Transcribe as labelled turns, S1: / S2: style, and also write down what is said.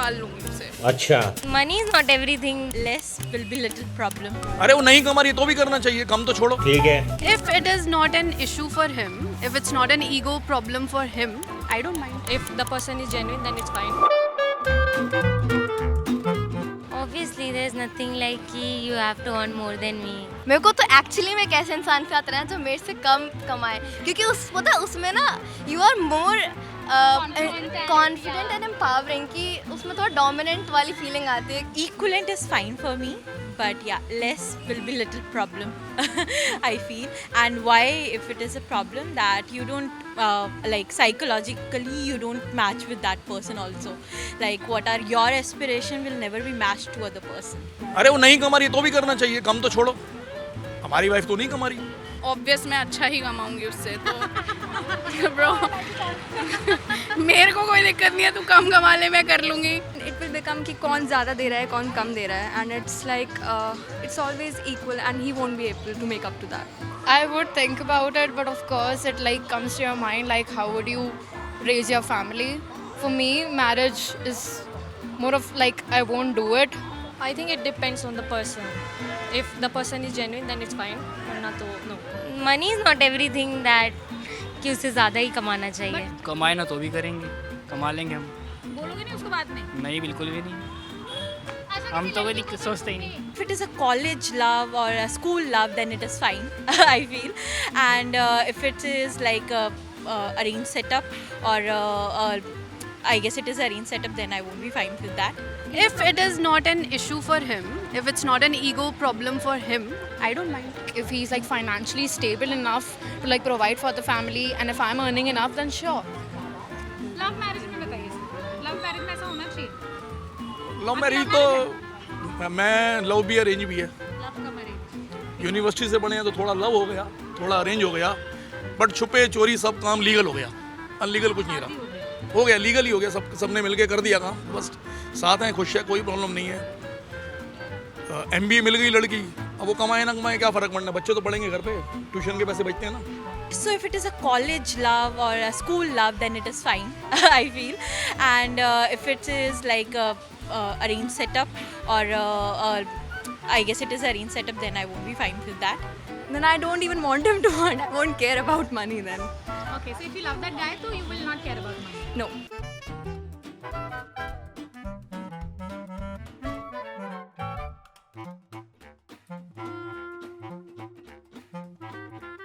S1: पाल लूंगी उसे।
S2: अच्छा,
S3: Money is not everything. Less will be little problem.
S4: अरे वो नहीं कमा रही तो भी करना चाहिए, कम तो छोड़ो।
S2: ठीक है।
S1: If it is not an issue for him, if it's not an ego problem for him, I don't mind.
S3: If the person is genuine, then it's fine. Obviously, there is nothing like कि you have to earn more than me.
S5: मेरे को तो actually में एक ऐसे इंसान के साथ रहना जो मेरे से कम कमाए, क्योंकि उस पता है उसमें ना you are more confident and empowering, कि उसमें थोड़ा डोमिनेंट वाली फीलिंग आती है।
S6: Equivalent is fine for me, but yeah, less will be little problem. I feel. And why, if it is a problem that you don't like psychologically you don't match with that person also, like what are your aspiration will never be matched to other person.
S4: अरे वो नहीं कमा रही तो भी करना चाहिए, कम तो छोड़ो। हमारी वाइफ तो नहीं कमा रही।
S1: Obvious मैं अच्छा ही कमाऊंगी उससे तो ब्रो मेरे को कोई दिक्कत नहीं है, तू कम कमा ले, मैं कर लूंगी।
S7: It will become कि कौन ज़्यादा दे रहा है कौन कम दे रहा है, and it's like it's always equal and he won't be able to make up to that.
S8: I would think about it, but of course it like comes to your mind like how would you raise your family. For me, marriage is more of like I won't do it.
S3: I think it depends on the person. If the person is genuine, then it's fine. वरना तो no. Money is not everything that कि उसे ज़्यादा ही कमाना चाहिए.
S9: कमाए ना तो भी करेंगे, कमा लेंगे हम।
S1: बोलोगे नहीं उसको बाद में?
S9: नहीं, बिल्कुल भी नहीं। हम तो कोई सोचते ही नहीं।
S6: If it is a college love or a school love, then it is fine. I feel. And if it is like a arranged setup or I guess it is arranged setup, then I won't be fine with that.
S1: If it is not an issue for him, if it's not an ego problem for him, I don't mind.
S8: If he's like financially stable enough to like provide for the family, and if I'm earning enough, then sure.
S1: Love marriage में बताइए, love marriage में ऐसा होना चाहिए?
S4: Love marriage तो मैं love भी arrange भी है।
S1: लव का मैरिज
S4: यूनिवर्सिटी से बने हैं तो थोड़ा लव हो गया, थोड़ा अरेंज हो गया, बट छुपे चोरी सब काम लीगल हो गया, अनलीगल कुछ नहीं रहा। हो गया, लीगल ही हो गया, सबने मिलके कर दिया काम, बस साथ हैं, खुश है, कोई प्रॉब्लम नहीं है। MBA मिल गई लड़की, अब वो कमाए ना कमाए क्या फ़र्क पड़ना, बच्चे तो पढ़ेंगे घर पे, ट्यूशन के पैसे बचते हैं ना।
S6: So if it is a college love or a school love, then it is fine. I feel. And if it is like a arranged setup or I guess it is arranged setup, then I won't be fine with that.
S7: Then I don't even want him to want. I won't care about money then.
S1: Okay, so if you love that guy, so you will not care about money.
S7: No.